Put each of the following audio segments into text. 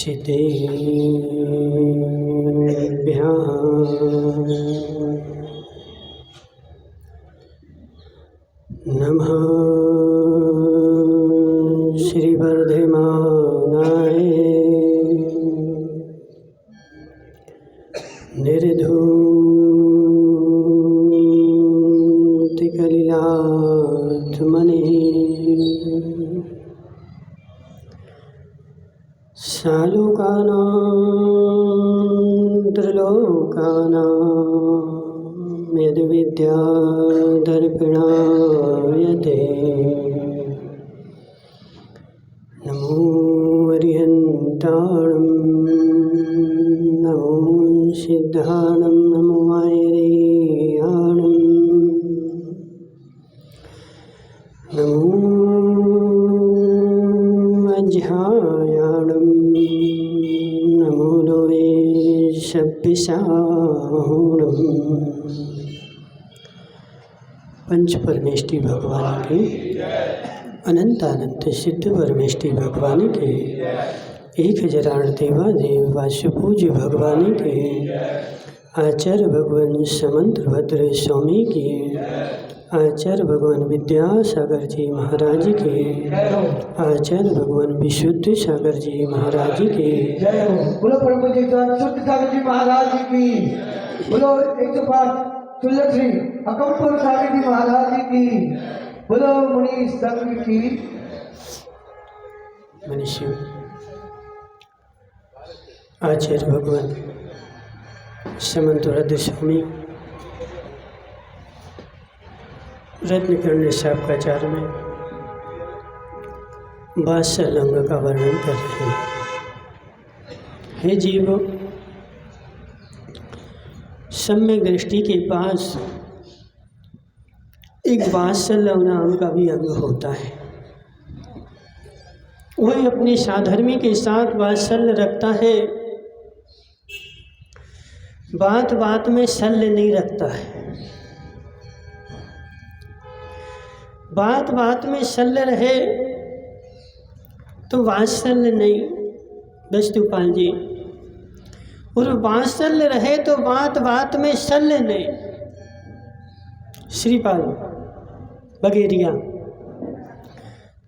सिद्धेभ्यः नमः। श्री वर्धमानाय निर्धूतिकलिलात्मने सालोकानां त्रिलोकानां यद्विद्यादर्पिणायते नमो अरिहन्ताणं नमो सिद्धाणं नमो आयर्याणं नमो अज्ञायाणं नमो लोवेशपिशाणं। पंच परमेष्टि भगवान के अनंतानंत सिद्ध परमेष्टि भगवान के 1008 देवादेव वासुपूज्य भगवान के आचार्य भगवान समंतभद्र स्वामी के आचार्य भगवान विद्यासागर जी महाराज के आचार्य भगवान विशुद्ध सागर जी महाराज के बोलो परम पूज्य शुद्ध सागर जी महाराज की बोलो 105 तुलसी अकम्पर सागर जी महाराज की बोलो मुनि संघ की मनुष्य आचार्य भगवान समंतभद्र स्वामी रत्नकर्ण साहब का चार में बादशाह अंग का वर्णन कर रहे हैं। हे जीव, सम्यक दृष्टि के पास एक वात्सल्य नाम का भी अंग होता है। वही अपने साधर्मी के साथ वात्सल्य रखता है, बात बात में शल्य नहीं रखता है। बात बात में शल्य रहे तो वात्सल्य नहीं वस्तुपाल जी, और वात्सल्य रहे तो बात बात में शल्य नहीं। श्रीपाल बगेरिया,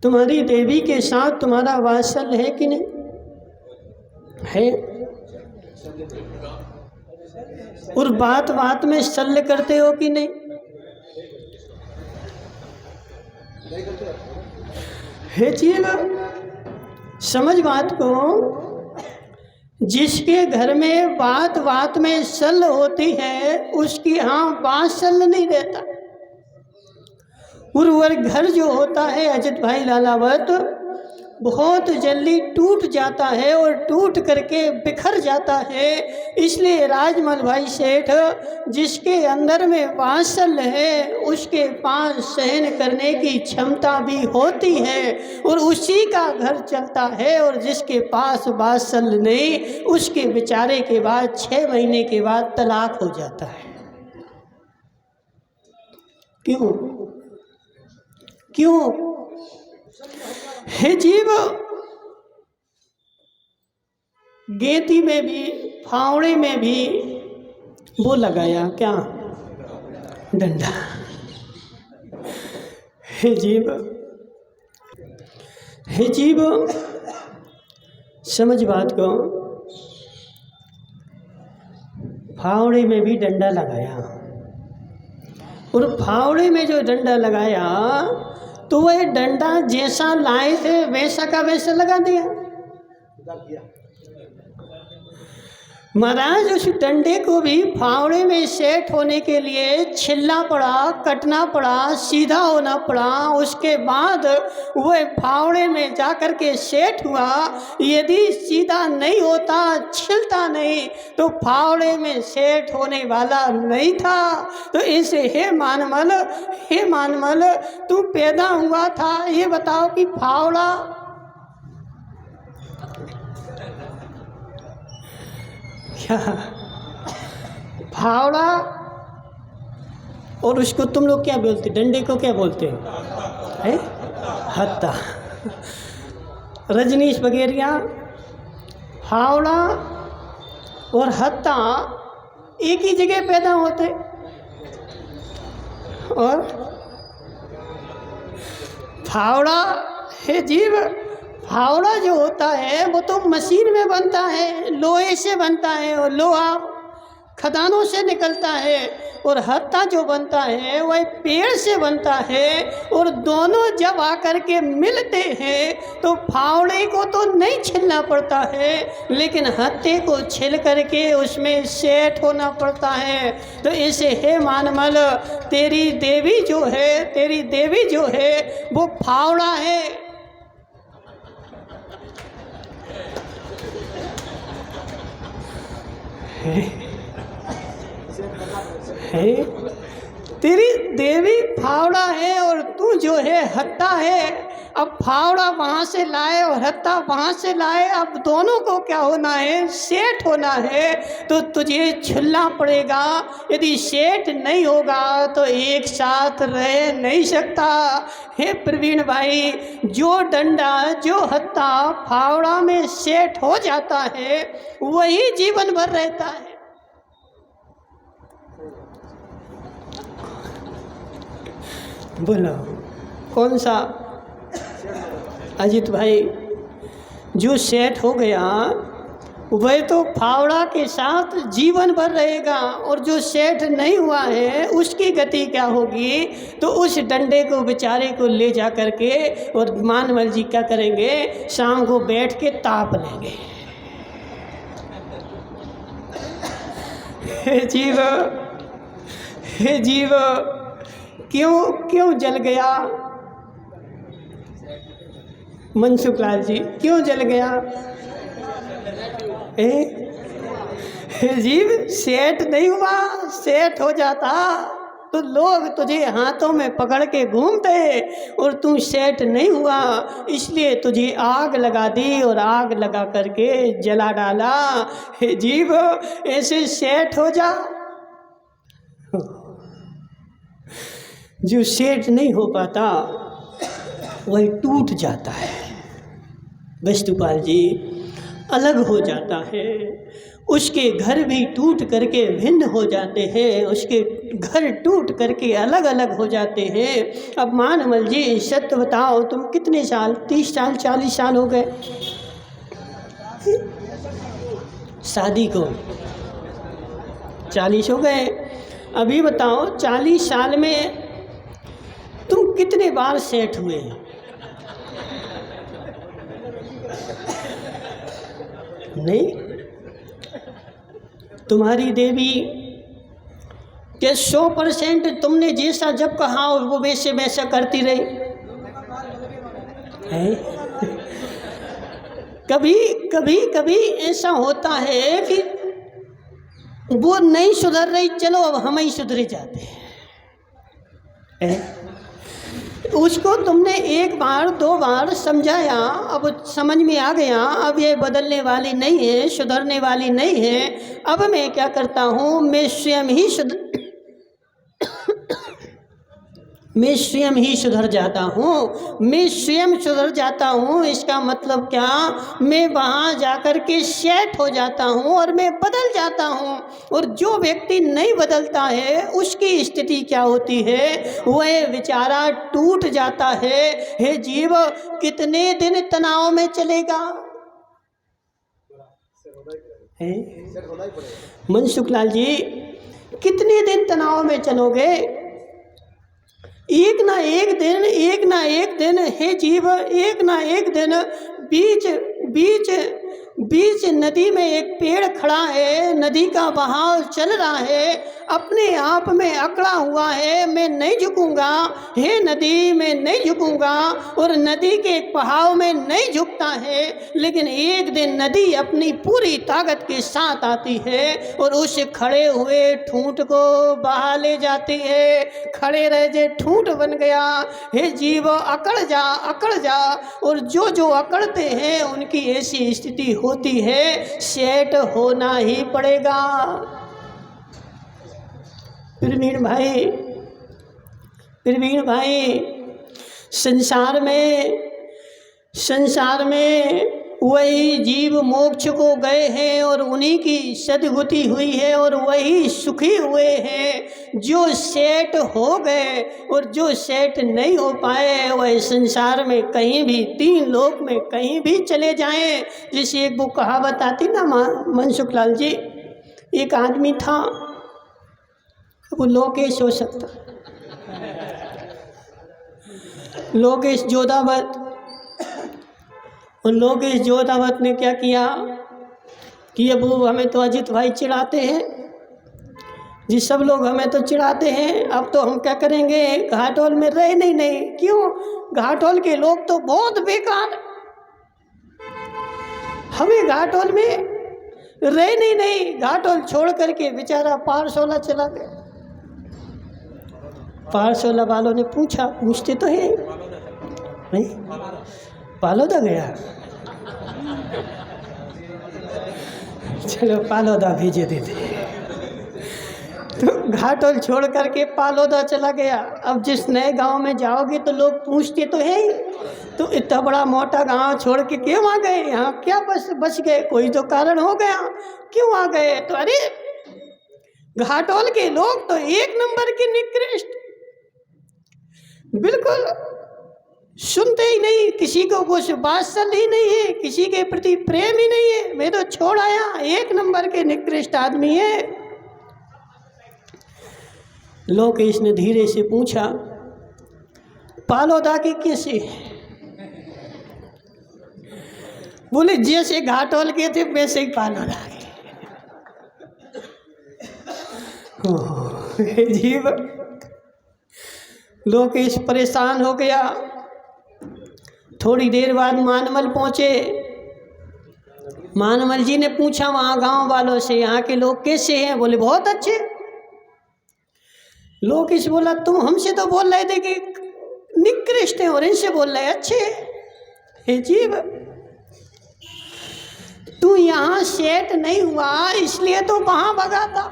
तुम्हारी देवी के साथ तुम्हारा वात्सल्य है कि नहीं है? और बात बात में शल्य करते हो कि नहीं? हे जीव, समझ बात को। जिसके घर में बात बात में शल्य होती है उसकी यहाँ वात्सल्य नहीं रहता। और वह घर जो होता है अजित भाई लालावत बहुत जल्दी टूट जाता है और टूट करके बिखर जाता है। इसलिए राजमल भाई सेठ, जिसके अंदर में वात्सल्य है उसके पास सहन करने की क्षमता भी होती है और उसी का घर चलता है। और जिसके पास वात्सल्य नहीं, उसके बेचारे के बाद 6 महीने के बाद तलाक हो जाता है। क्यों? क्यों? हे जीव, गेती में भी फावड़े में भी वो लगाया क्या? डंडा। हे जीव, हे जीव, समझ बात को। फावड़े में भी डंडा लगाया, और फावड़े में जो डंडा लगाया तो वह डंडा जैसा लाए थे वैसा का वैसा लगा दिया। महाराज, उस डंडे को भी फावड़े में सेट होने के लिए छिलना पड़ा, कटना पड़ा, सीधा होना पड़ा। उसके बाद वह फावड़े में जाकर के सेट हुआ। यदि सीधा नहीं होता, छिलता नहीं, तो फावड़े में सेट होने वाला नहीं था। तो इसे हे मानमल, हे मानमल, तू पैदा हुआ था, ये बताओ कि फावड़ा क्या? फावड़ा। और उसको तुम लोग क्या बोलते? डंडे को क्या बोलते हैं? हत्ता। रजनीश बगेरिया, फावड़ा और हत्ता एक ही जगह पैदा होते, और फावड़ा है जीव, फावड़ा जो होता है वो तो मशीन में बनता है, लोहे से बनता है, और लोहा खदानों से निकलता है, और हत्ता जो बनता है वह पेड़ से बनता है। और दोनों जब आकर के मिलते हैं तो फावड़े को तो नहीं छिलना पड़ता है, लेकिन हत्ते को छिल करके उसमें सेट होना पड़ता है। तो ऐसे हे मानमल, तेरी देवी जो है, तेरी देवी जो है वो फावड़ा है। है तेरी देवी फावड़ा है और तू जो है हत्ता है। अब फावड़ा वहाँ से लाए और हत्ता वहाँ से लाए, अब दोनों को क्या होना है, सेट होना है। तो तुझे छिलना पड़ेगा, यदि सेट नहीं होगा तो एक साथ रह नहीं सकता। हे प्रवीण भाई, जो डंडा जो हत्ता फावड़ा में सेट हो जाता है वही जीवन भर रहता है। बोलो कौन सा? अजित भाई, जो सेट हो गया वह तो फावड़ा के साथ जीवन भर रहेगा, और जो सेट नहीं हुआ है उसकी गति क्या होगी? तो उस डंडे को बेचारे को ले जा करके और मानवल जी क्या करेंगे, शाम को बैठ के ताप लेंगे। हे जीव, हे जीव, क्यों जल गया? मनसुख लाल जी, क्यों जल गया? जीव सेट नहीं हुआ, सेट हो जाता तो लोग तुझे हाथों में पकड़ के घूमते, और तू सेट नहीं हुआ इसलिए तुझे आग लगा दी और आग लगा करके जला डाला। हे जीव, ऐसे सेट हो जा। जो सेट नहीं हो पाता वही टूट जाता है। वस्तुपाल जी, अलग हो जाता है, उसके घर भी टूट करके भिन्न हो जाते हैं, उसके घर टूट करके अलग अलग हो जाते हैं। अब मानमल जी सत्य बताओ, तुम कितने साल, 30 साल 40 साल हो गए शादी को? 40 हो गए। अभी बताओ 40 साल में तुम कितने बार सेट हुए? नहीं, तुम्हारी देवी के 100% तुमने जैसा जब कहा वो वैसे वैसा करती रही है। कभी ऐसा होता है कि वो नहीं सुधर रही, चलो अब हम ही सुधरे जाते हैं। उसको तुमने एक बार 2 बार समझाया, अब समझ में आ गया, अब ये बदलने वाली नहीं है, सुधरने वाली नहीं है। अब मैं क्या करता हूँ, मैं स्वयं ही सुधर जाता हूँ, मैं स्वयं सुधर जाता हूँ। इसका मतलब क्या, मैं वहाँ जाकर के सेट हो जाता हूँ और मैं बदल जाता हूँ। और जो व्यक्ति नहीं बदलता है उसकी स्थिति क्या होती है, वह बेचारा टूट जाता है। हे जीव, कितने दिन तनाव में चलेगा? मनसुख लाल जी, कितने दिन तनाव में चलोगे? एक ना एक दिन हे जीव, एक ना एक दिन बीच नदी में एक पेड़ खड़ा है, नदी का बहाव चल रहा है, अपने आप में अकड़ा हुआ है, मैं नहीं झुकूंगा। हे नदी, मैं नहीं झुकूंगा, और नदी के बहाव में नहीं झुकता है। लेकिन एक दिन नदी अपनी पूरी ताकत के साथ आती है और उस खड़े हुए ठूंठ को बहा ले जाती है। खड़े रह जे ठूंठ बन गया। हे जीव, अकड़ जा। और जो अकड़ते हैं उनकी ऐसी स्थिति होती है, सेट होना ही पड़ेगा। प्रवीण भाई, संसार में वही जीव मोक्ष को गए हैं और उन्हीं की सद्गति हुई है और वही सुखी हुए हैं। जो सेठ हो गए और जो सेठ नहीं हो पाए वह संसार में कहीं भी, तीन लोक में कहीं भी चले जाएं। जैसे एक वो कहावत आती ना मनसुख लाल जी, एक आदमी था, वो लोकेश हो सकता, लोकेश जोधावत। उन लोकेश जोधावत ने क्या किया कि अब हमें तो अजित भाई चिढ़ाते हैं जी, सब लोग हमें तो चिढ़ाते हैं, अब तो हम क्या करेंगे, घाटोल में रहे नहीं। क्यों? घाटोल के लोग तो बहुत बेकार, हमें घाटोल में रहे नहीं। घाटोल छोड़ करके बेचारा पारसोला चला गया। पारसोला वालों ने पूछते तो है नहीं, पालोदा गया, चलो पालोदा भेजे देते। तो घाटोल छोड़ करके पालोदा चला गया। अब जिस नए गांव में जाओगे तो लोग पूछते तो है ही, तो इतना बड़ा मोटा गांव छोड़ के क्यों आ गए, यहाँ क्या बच गए, कोई तो कारण हो गया, क्यों आ गए? तो अरे घाटोल के लोग तो एक नंबर के निकृष्ट, बिल्कुल सुनते ही नहीं, किसी को कुछ वात्सल्य ही नहीं है, किसी के प्रति प्रेम ही नहीं है। मैं तो छोड़ आया, एक नंबर के निकृष्ट आदमी है। लोकेश ने धीरे से पूछा, पालोदा के कैसे? बोले जैसे घाटोल के थे वैसे ही पालोदा के। जीव लोकेश परेशान हो गया। थोड़ी देर बाद मानमल पहुँचे। मानमल जी ने पूछा वहाँ गांव वालों से, यहाँ के लोग कैसे हैं? बोले बहुत अच्छे। लोकेश बोला तुम हमसे तो बोल रहे थे कि निकृष्ट हैं और इनसे बोल रहे अच्छे। हे जीव, तू यहाँ सेठ नहीं हुआ इसलिए तो वहाँ भगा था।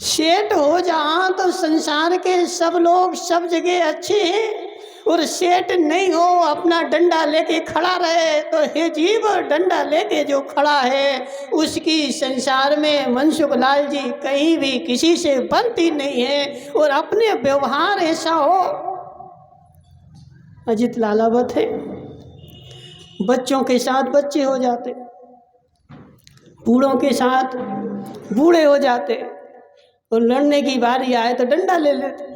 सेठ हो जा तो संसार के सब लोग सब जगह अच्छे हैं, और सेठ नहीं हो अपना डंडा लेके खड़ा रहे तो हे जीव, डंडा लेके जो खड़ा है उसकी संसार में मनसुख लाल जी कहीं भी किसी से बनती नहीं है। और अपने व्यवहार ऐसा हो, अजित लालावत है, बच्चों के साथ बच्चे हो जाते, बूढ़ों के साथ बूढ़े हो जाते, और लड़ने की बारी आए तो डंडा ले लेते।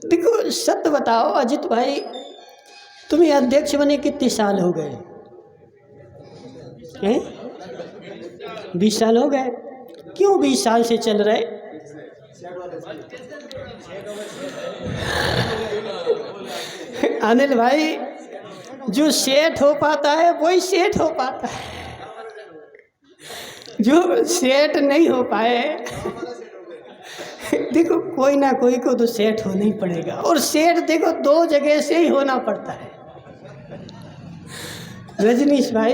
देखो सत्य बताओ अजित भाई, तुम्हें अध्यक्ष बने कितने साल हो गए हैं? 20 साल हो गए। क्यों 20 साल से चल रहे? अनिल भाई, जो सेठ हो पाता है वही सेठ हो पाता है, जो सेठ नहीं हो पाए देखो कोई ना कोई को तो सेठ होना ही पड़ेगा। और सेठ देखो 2 जगह से ही होना पड़ता है रजनीश भाई।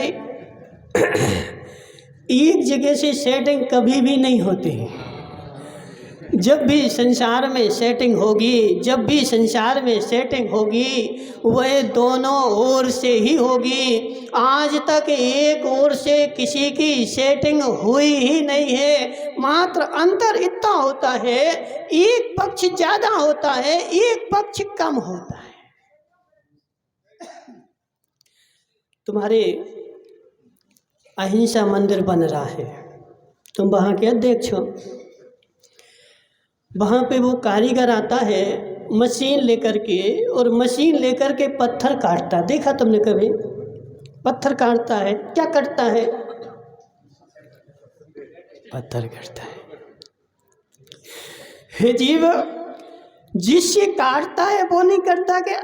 एक जगह से सेटिंग कभी भी नहीं होती। जब भी संसार में सेटिंग होगी, जब भी संसार में सेटिंग होगी वह दोनों ओर से ही होगी। आज तक एक ओर से किसी की सेटिंग हुई ही नहीं है। मात्र अंतर इतना होता है, एक पक्ष ज़्यादा होता है, एक पक्ष कम होता है। तुम्हारे अहिंसा मंदिर बन रहा है, तुम वहाँ के अध्यक्ष हो। वहाँ पे वो कारीगर आता है मशीन लेकर के, और मशीन लेकर के पत्थर काटता। देखा तुमने कभी? पत्थर काटता है, क्या करता है? पत्थर काटता है। हे जीव, जिससे काटता है वो नहीं करता क्या?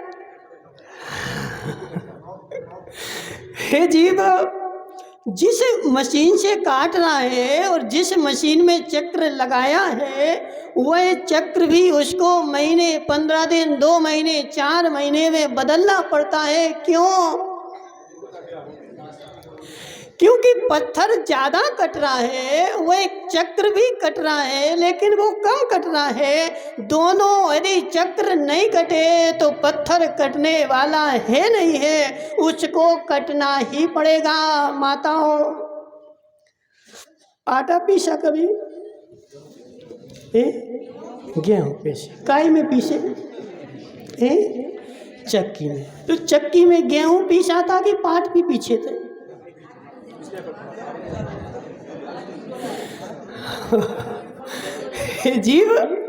हे जीव, जिस मशीन से काट रहा है और जिस मशीन में चक्र लगाया है वह चक्र भी उसको महीने, 15 दिन, 2 महीने, 4 महीने में बदलना पड़ता है। क्यों? क्योंकि पत्थर ज़्यादा कट रहा है, वो एक चक्र भी कट रहा है लेकिन वो कम कट रहा है। दोनों यदि चक्र नहीं कटे तो पत्थर कटने वाला है नहीं है, उसको कटना ही पड़ेगा। माताओं, आटा पीसा कभी? गेहूँ पीसे, काई में पीसे? चक्की में। तो चक्की में गेहूँ पीसा था कि पाट भी पीछे थे? जीव,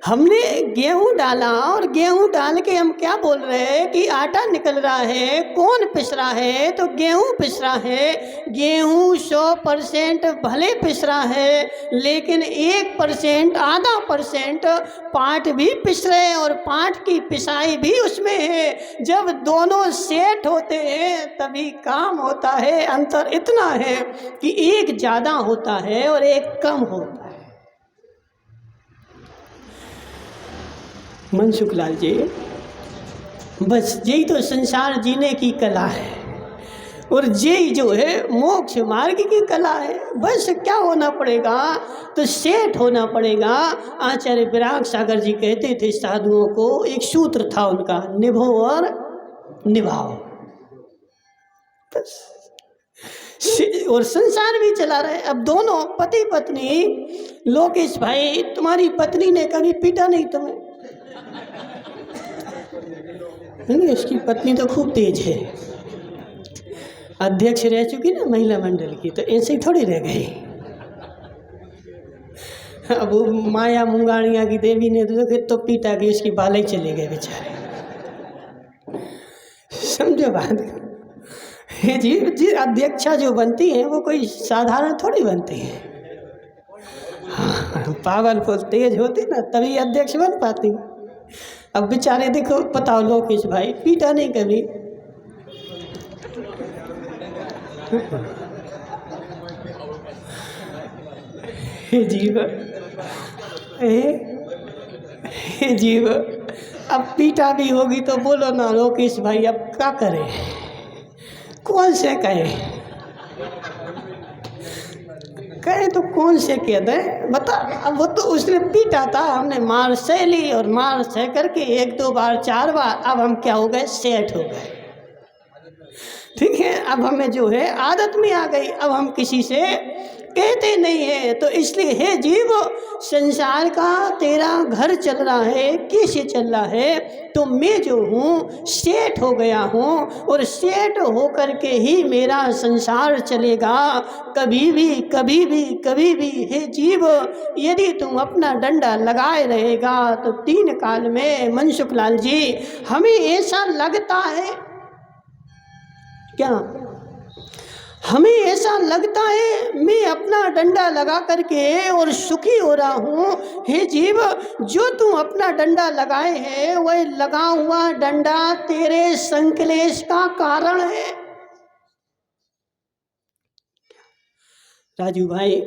हमने गेहूं डाला और गेहूं डाल के हम क्या बोल रहे हैं कि आटा निकल रहा है। कौन पिस रहा है? तो गेहूं पिस रहा है। गेहूं 100% भले पिस रहा है, लेकिन 1%, आधा % पाट भी पिस रहे हैं और पाट की पिसाई भी उसमें है। जब दोनों सेट होते हैं तभी काम होता है। अंतर इतना है कि एक ज़्यादा होता है और एक कम होता है। मनसुख लाल जी, बस यही तो संसार जीने की कला है और यही जो है मोक्ष मार्ग की कला है। बस क्या होना पड़ेगा? तो सेठ होना पड़ेगा। आचार्य विराग सागर जी कहते थे साधुओं को, एक सूत्र था उनका, निभो और निभाओ। बस, और संसार भी चला रहे। अब दोनों पति पत्नी, लोकेश भाई तुम्हारी पत्नी ने कभी पीटा नहीं तुम्हें? नहीं, इसकी पत्नी तो खूब तेज है, अध्यक्ष रह चुकी ना महिला मंडल की, तो ऐसे ही थोड़ी रह गई। अब वो माया मुंगाणिया की देवी ने तो पीटा कि उसकी बाल ही चले गए बेचारे। समझो बात। जी अध्यक्षा जो बनती है वो कोई साधारण थोड़ी बनती है। हाँ, पावरफुल तेज होती ना तभी अध्यक्ष बन पाती। अब बेचारे देखो, बताओ लोकेश भाई पीटा नहीं कभी? जीव, जीव, अब पीटा भी होगी तो बोलो ना लोकेश भाई, अब क्या करें? कौन से कहे तो कौन से कह दें? बता। अब वो तो उसने पीटा था, हमने मार सह ली और मार सह करके 1 2 बार 4 बार अब हम क्या हो गए? सेठ हो गए। ठीक है, अब हमें जो है आदत में आ गई, अब हम किसी से कहते नहीं है। तो इसलिए हे जीव, संसार का तेरा घर चल रहा है, कैसे चल रहा है? तो मैं जो हूँ सेठ हो गया हूँ और सेठ हो कर के ही मेरा संसार चलेगा। कभी भी कभी भी कभी भी हे जीव, यदि तुम अपना डंडा लगाए रहेगा तो 3 काल में, मनसुख लाल जी, हमें ऐसा लगता है क्या? हमें ऐसा लगता है मैं अपना डंडा लगा करके और सुखी हो रहा हूँ। हे जीव, जो तुम अपना डंडा लगाए है वह लगा हुआ डंडा तेरे संकलेश का कारण है। राजू भाई,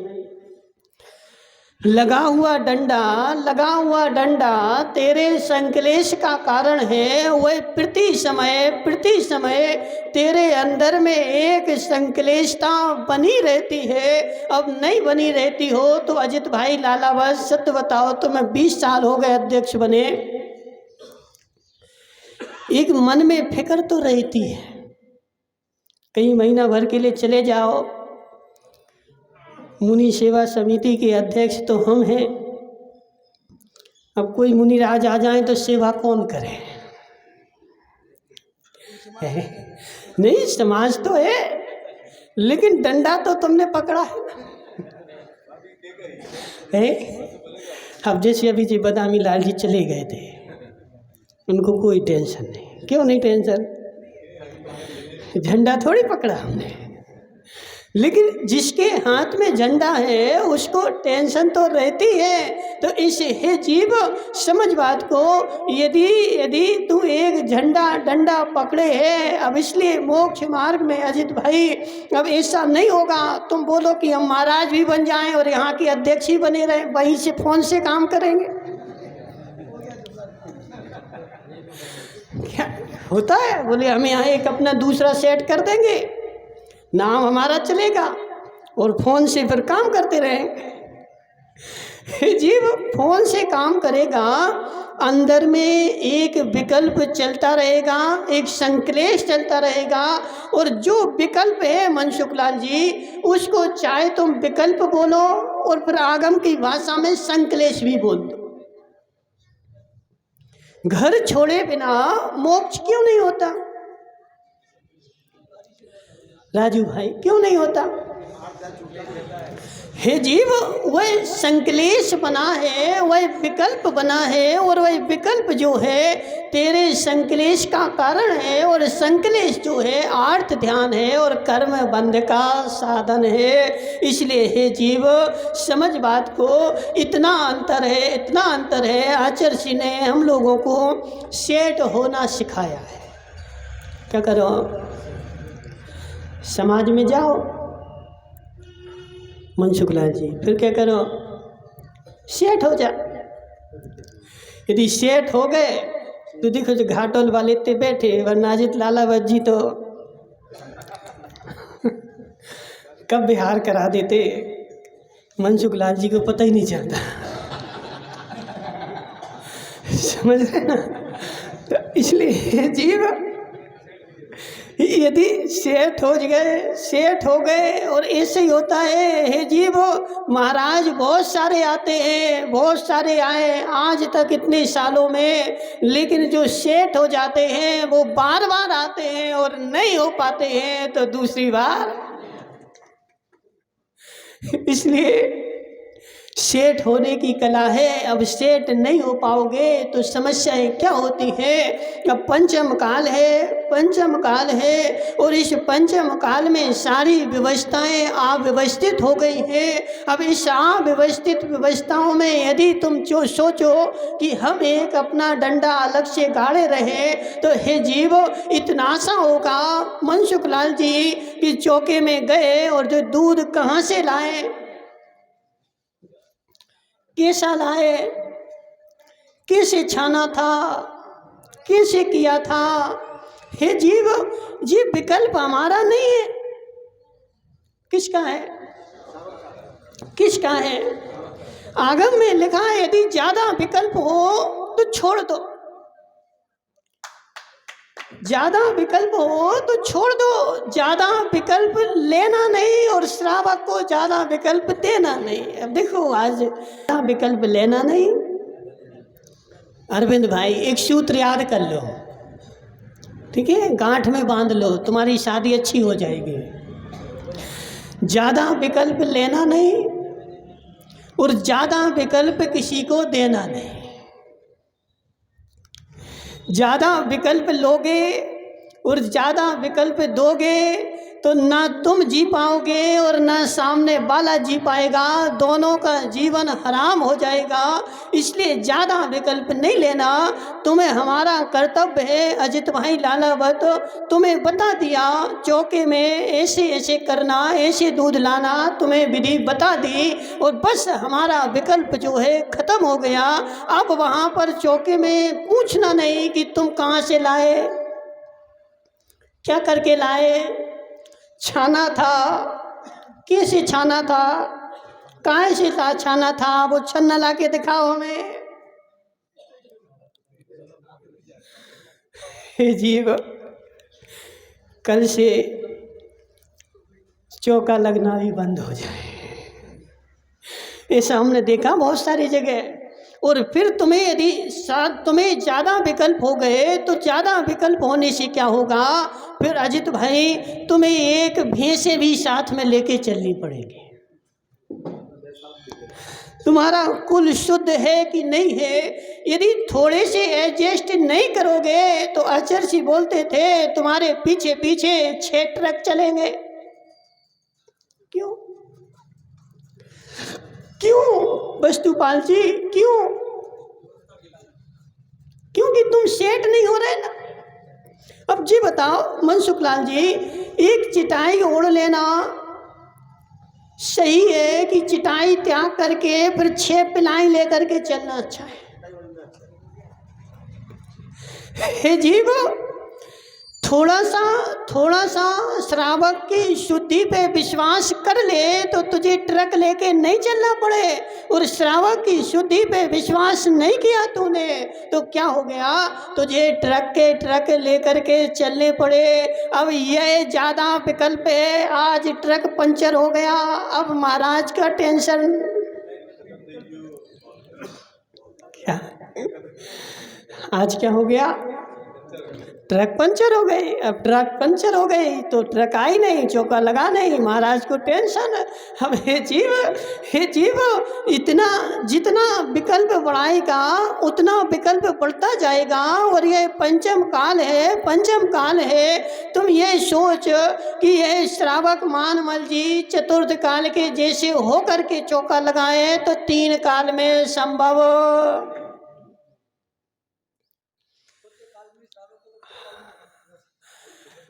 लगा हुआ डंडा तेरे संकलेश का कारण है। वह प्रति समय तेरे अंदर में एक संकलेशता बनी रहती है। अब नहीं बनी रहती हो तो अजित भाई लाला, बस सत्य बताओ, तुम्हें 20 साल हो गए अध्यक्ष बने, एक मन में फिक्र तो रहती है। कहीं महीना भर के लिए चले जाओ, मुनि सेवा समिति के अध्यक्ष तो हम हैं। अब कोई मुनिराज आ जाए तो सेवा कौन करे? नहीं, समाज तो है लेकिन डंडा तो तुमने पकड़ा है। अब जैसे अभी जी बदामी लाल जी चले गए थे, उनको कोई टेंशन नहीं। क्यों नहीं टेंशन? झंडा थोड़ी पकड़ा हमने। लेकिन जिसके हाथ में झंडा है उसको टेंशन तो रहती है। तो इस हे जीव, समझ बात को, यदि तू एक डंडा पकड़े है, अब इसलिए मोक्ष मार्ग में अजित भाई अब ऐसा नहीं होगा तुम बोलो कि हम महाराज भी बन जाएं और यहाँ के अध्यक्ष ही बने रहे, वहीं से फोन से काम करेंगे। क्या होता है? बोले हम यहाँ एक अपना दूसरा सेट कर देंगे, नाम हमारा चलेगा और फ़ोन से फिर काम करते रहेंगे। जीव फोन से काम करेगा, अंदर में एक विकल्प चलता रहेगा, एक संक्लेश चलता रहेगा। और जो विकल्प है मनसुखलाल जी, उसको चाहे तुम विकल्प बोलो और फिर आगम की भाषा में संक्लेश भी बोल दो। घर छोड़े बिना मोक्ष क्यों नहीं होता राजू भाई, क्यों नहीं होता? हे जीव, वह संक्लेश बना है, वह विकल्प बना है, और वह विकल्प जो है तेरे संक्लेश का कारण है, और संक्लेश जो है आर्त ध्यान है और कर्म बंध का साधन है। इसलिए हे जीव समझ बात को, इतना अंतर है, इतना अंतर है। आचार्य जी ने हम लोगों को सेठ होना सिखाया है। क्या करो, समाज में जाओ मनसुखलाल जी, फिर क्या करो, सेठ हो जा। यदि सेठ हो गए तो देखो जो घाटोल वाले इतने बैठे, वरना अजित लाला बज्जी तो कब बिहार करा देते, मनसुखलाल जी को पता ही नहीं चलता। समझ रहे ना? तो इसलिए जीव यदि सेठ हो गए और ऐसे ही होता है। हे जीव, महाराज बहुत सारे आते हैं, बहुत सारे आए आज तक इतने सालों में, लेकिन जो सेठ हो जाते हैं वो बार बार आते हैं और नहीं हो पाते हैं तो दूसरी बार। इसलिए सेठ होने की कला है। अब सेठ नहीं हो पाओगे तो समस्याएं क्या होती है? अब पंचम काल है और इस पंचम काल में सारी व्यवस्थाएं अव्यवस्थित हो गई हैं। अब इस अव्यवस्थित व्यवस्थाओं में यदि तुम जो सोचो कि हम एक अपना डंडा अलग से गाड़े रहे, तो हे जीव इतना सा होगा मनसुखलाल जी कि चौके में गए और जो दूध कहाँ से लाए, कैसा लाए, कैसे छाना था, कैसे किया था। हे जीव, जीव विकल्प हमारा नहीं है, किसका है? किसका है? आगम में लिखा है यदि ज्यादा विकल्प हो तो छोड़ दो, ज्यादा विकल्प हो तो छोड़ दो, ज्यादा विकल्प लेना नहीं और श्रावक को ज्यादा विकल्प देना नहीं। अब देखो आज विकल्प लेना नहीं। अरविंद भाई एक सूत्र याद कर लो, ठीक है, गांठ में बांध लो, तुम्हारी शादी अच्छी हो जाएगी। ज्यादा विकल्प लेना नहीं और ज्यादा विकल्प किसी को देना नहीं। ज़्यादा विकल्प लोगे और ज़्यादा विकल्प दोगे तो ना तुम जी पाओगे और ना सामने वाला जी पाएगा, दोनों का जीवन हराम हो जाएगा। इसलिए ज़्यादा विकल्प नहीं लेना। तुम्हें हमारा कर्तव्य है, अजित भाई लालावत तुम्हें बता दिया, चौके में ऐसे ऐसे करना, ऐसे दूध लाना, तुम्हें विधि बता दी और बस हमारा विकल्प जो है ख़त्म हो गया। अब वहाँ पर चौके में पूछना नहीं कि तुम कहाँ से लाए, क्या करके लाए, छाना था, कैसे छाना था, कहाँ से छाना था, वो छन्ना ला के दिखाओ हमें। हे जीव, कल से चौका लगना भी बंद हो जाए, ऐसा हमने देखा बहुत सारी जगह। और फिर तुम्हें यदि तुम्हें ज़्यादा विकल्प हो गए तो ज़्यादा विकल्प होने से क्या होगा, फिर अजित भाई तुम्हें एक भैंसे भी साथ में लेके चलनी पड़ेगी। तुम्हारा कुल शुद्ध है कि नहीं है, यदि थोड़े से एडजस्ट नहीं करोगे तो आचार्य जी बोलते थे तुम्हारे पीछे पीछे 6 ट्रक चलेंगे। क्यों वस्तुपाल जी, क्यों? क्योंकि तुम सेट नहीं हो रहे ना। अब जी बताओ मनसुखलाल जी, एक चिटाई ओढ़ लेना सही है कि चिटाई त्याग करके फिर 6 पिलाई लेकर के चलना अच्छा है? हे जीव, थोड़ा सा श्रावक की शुद्धि पे विश्वास कर ले तो तुझे ट्रक लेके नहीं चलना पड़े, और श्रावक की शुद्धि पे विश्वास नहीं किया तूने तो क्या हो गया, तुझे ट्रक लेकर के चलने पड़े। अब ये ज़्यादा विकल्प है, आज ट्रक पंचर हो गया, अब महाराज का टेंशन क्या, आज क्या हो गया, ट्रक पंचर हो गई। अब ट्रक पंचर हो गई तो ट्रक आई नहीं, चौका लगा नहीं, महाराज को टेंशन। अब हे जीव इतना जितना विकल्प बढ़ाएगा उतना विकल्प बढ़ता जाएगा, और ये पंचम काल है। तुम ये सोच कि ये श्रावक मानमल जी चतुर्थ काल के जैसे होकर के चौका लगाए तो 3 काल में संभव।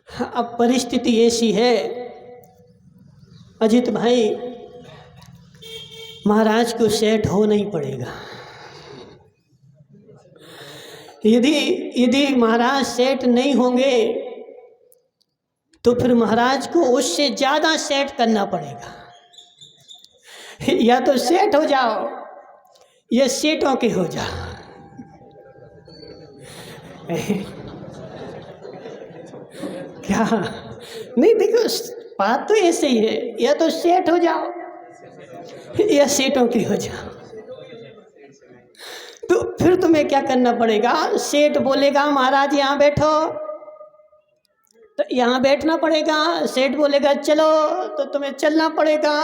अब परिस्थिति ऐसी है अजित भाई, महाराज को सेट होना ही पड़ेगा। यदि महाराज सेट नहीं होंगे तो फिर महाराज को उससे ज़्यादा सेट करना पड़ेगा। या तो सेट हो जाओ या सेटों के हो जाओ। क्या नहीं, देखो बात तो ऐसे ही है, या तो सेट हो जाओ या सेटों की हो जाओ। तो फिर तुम्हें क्या करना पड़ेगा, सेठ बोलेगा महाराज यहाँ बैठो तो यहाँ बैठना पड़ेगा, सेठ बोलेगा चलो तो तुम्हें चलना पड़ेगा,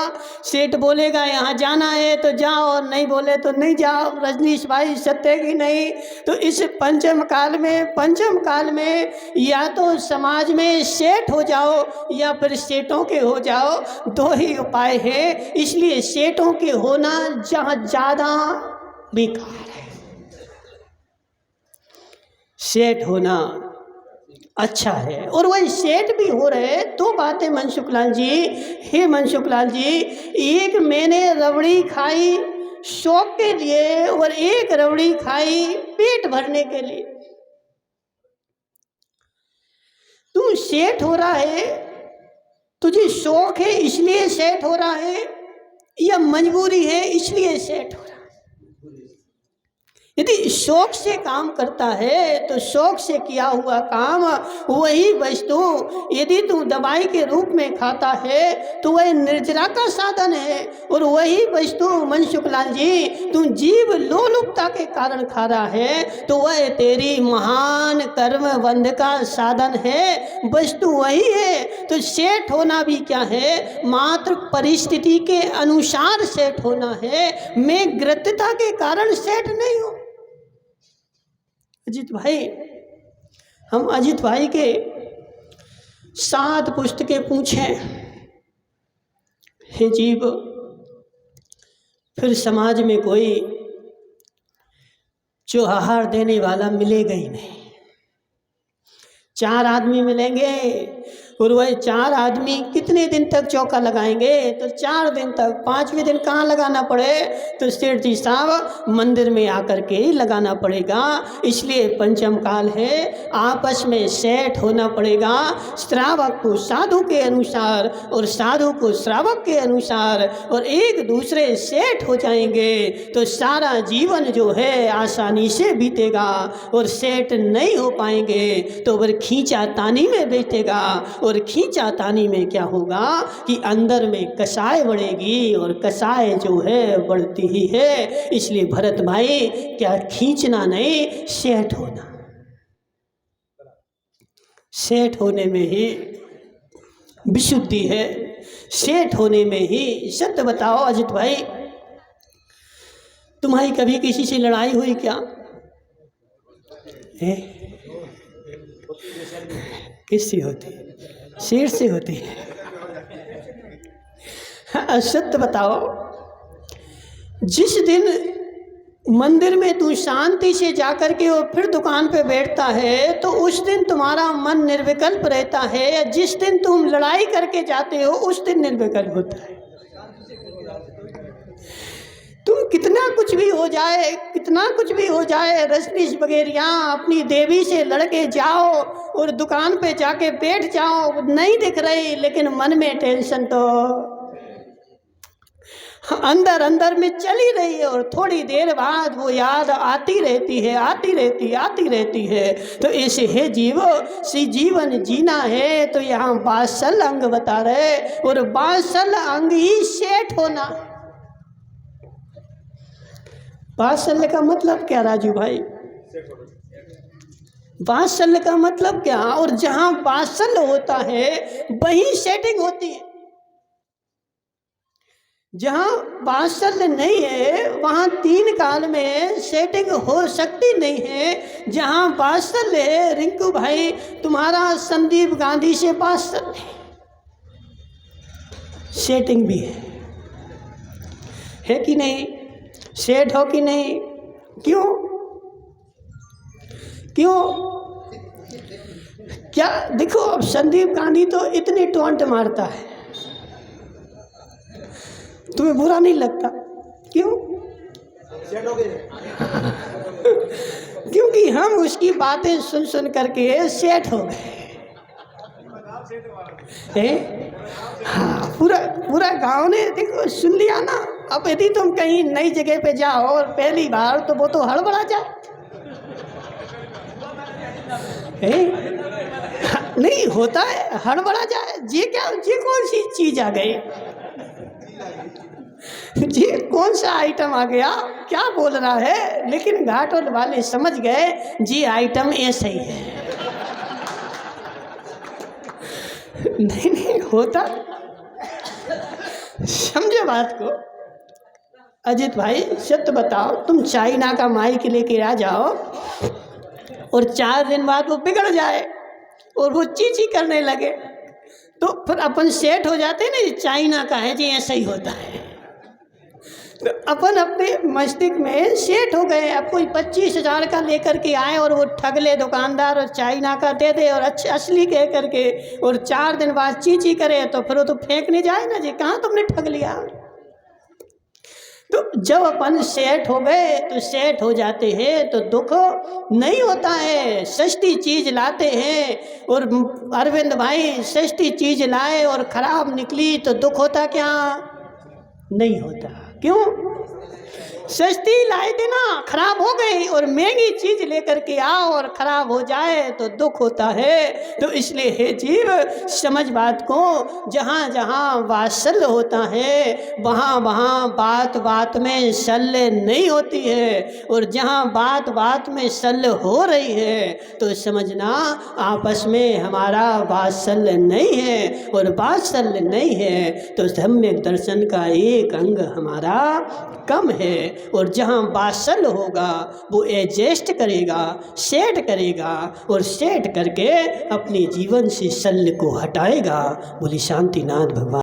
सेठ बोलेगा यहाँ जाना है तो जाओ, नहीं बोले तो नहीं जाओ। रजनीश भाई सत्य की नहीं, तो इस पंचम काल में या तो समाज में सेठ हो जाओ या फिर सेठों के हो जाओ, 2 ही उपाय है। इसलिए सेठों के होना जहाँ ज़्यादा बेकार है, सेठ होना अच्छा है। और वही सेठ भी हो रहे। 2 बातें मनसुखलाल जी, हे मनसुखलाल जी, एक मैंने रबड़ी खाई शौक के लिए और एक रबड़ी खाई पेट भरने के लिए। तू सेठ हो रहा है, तुझे शौक है इसलिए सेठ हो रहा है, या मजबूरी है इसलिए सेठ हो रहा है? यदि शौक से काम करता है तो शौक से किया हुआ काम वही वस्तु यदि तू दवाई के रूप में खाता है तो वह निर्जरा का साधन है, और वही वस्तु मनसुखलाल जी तू जीव लोलुपता के कारण खा रहा है तो वह तेरी महान कर्म बंध का साधन है, वस्तु वही है। तो सेठ होना भी क्या है, मात्र परिस्थिति के अनुसार सेठ होना है, मैं ग्रतता के कारण सेठ नहीं हूँ। अजित भाई, हम अजित भाई के 7 पुस्तकें पूछें, हे जीव, फिर समाज में कोई जो आहार देने वाला मिलेगा ही नहीं। 4 आदमी मिलेंगे और वह 4 आदमी कितने दिन तक चौका लगाएंगे, तो 4 दिन तक। 5वें दिन कहाँ लगाना पड़े, तो सेठ जी साहब मंदिर में आकर के ही लगाना पड़ेगा। इसलिए पंचम काल है, आपस में सेठ होना पड़ेगा, श्रावक को साधु के अनुसार और साधु को श्रावक के अनुसार, और एक दूसरे सेठ हो जाएंगे तो सारा जीवन जो है आसानी से बीतेगा। और सेठ नहीं हो पाएंगे तो फिर खींचातानी में बीतेगा, और खींचातानी में क्या होगा कि अंदर में कसाय बढ़ेगी, और कसाय जो है बढ़ती ही है। इसलिए भरत भाई, क्या खींचना नहीं, सेठ होना। सेठ होने में ही विशुद्धि है, सेठ होने में ही। सत्य बताओ अजित भाई, तुम्हारी कभी किसी से लड़ाई हुई क्या? किससे होती? शेर से होती है। सत्य बताओ, जिस दिन मंदिर में तू शांति से जाकर के और फिर दुकान पे बैठता है तो उस दिन तुम्हारा मन निर्विकल्प रहता है, या जिस दिन तुम लड़ाई करके जाते हो उस दिन निर्विकल्प होता है? तुम कितना कुछ भी हो जाए, कितना कुछ भी हो जाए, रजनीश वगैरह अपनी देवी से लड़के जाओ और दुकान पे जाके बैठ जाओ, नहीं दिख रही, लेकिन मन में टेंशन तो अंदर अंदर में चली रही है, और थोड़ी देर बाद वो याद आती रहती है, आती रहती है। तो ऐसे है जीवो, सी जीवन जीना है। तो यहाँ बासल अंग बता रहे, और बासल अंग ही सेठ होना। बासल का मतलब क्या राजू भाई? बासल का मतलब क्या? और जहाँ बासल होता है वहीं सेटिंग होती है। जहाँ बासल नहीं है वहाँ तीन काल में सेटिंग हो सकती नहीं है। जहाँ बासल है रिंकू भाई, तुम्हारा संदीप गांधी से बासल है, सेटिंग भी है कि नहीं? सेट हो कि नहीं? क्यों क्या? देखो अब संदीप गांधी तो इतनी टोंट मारता है, तुम्हें बुरा नहीं लगता? क्यों? क्योंकि हम उसकी बातें सुन सुन करके सेट हो गए। हाँ, पूरा गांव ने देखो सुन लिया ना। अब यदि तुम कहीं नई जगह पे जाओ और पहली बार, तो वो तो हड़बड़ा जाए। नहीं होता है, हड़बड़ा जाए। ये कौन सी चीज आ गई? जी कौन सा आइटम आ गया? क्या बोल रहा है? लेकिन घाटोल वाले समझ गए जी आइटम ऐसा ही है। नहीं होता, समझे बात को। अजित भाई सत्य बताओ, तुम चाइना का माइक लेके आ जाओ और 4 दिन बाद वो बिगड़ जाए और वो चीची करने लगे, तो फिर अपन सेट हो जाते हैं ना, चाइना का है जी ऐसा ही होता है। तो अपन अपने मस्तिष्क में सेट हो गए। अब कोई 25,000 का लेकर के आए और वो ठग ले दुकानदार और चाइना का दे दे और असली कह करके, और 4 दिन बाद चीची करे, तो फिर वो तो फेंकने जाए ना जी, कहाँ तुमने ठग लिया। तो जब अपन सेट हो गए तो सेट हो जाते हैं तो दुख नहीं होता है। सस्ती चीज लाते हैं, और अरविंद भाई सस्ती चीज लाए और खराब निकली तो दुख होता क्या? नहीं होता। क्यों? सस्ती लाए थे ना, खराब हो गई, और महंगी चीज लेकर के आओ और खराब हो जाए तो दुख होता है। तो इसलिए हे जीव समझ बात को, जहाँ जहाँ वात्सल्य होता है वहाँ वहाँ बात बात में शल्य नहीं होती है, और जहाँ बात बात में शल्य हो रही है तो समझना आपस में हमारा वात्सल्य नहीं है, और वात्सल्य नहीं है तो सम्यक दर्शन का एक अंग हमारा कम है। और जहाँ वात्सल्य होगा वो एडजस्ट करेगा, सेट करेगा, और सेट करके अपने जीवन से शल्य को हटाएगा। बोली शांतिनाथ भगवान।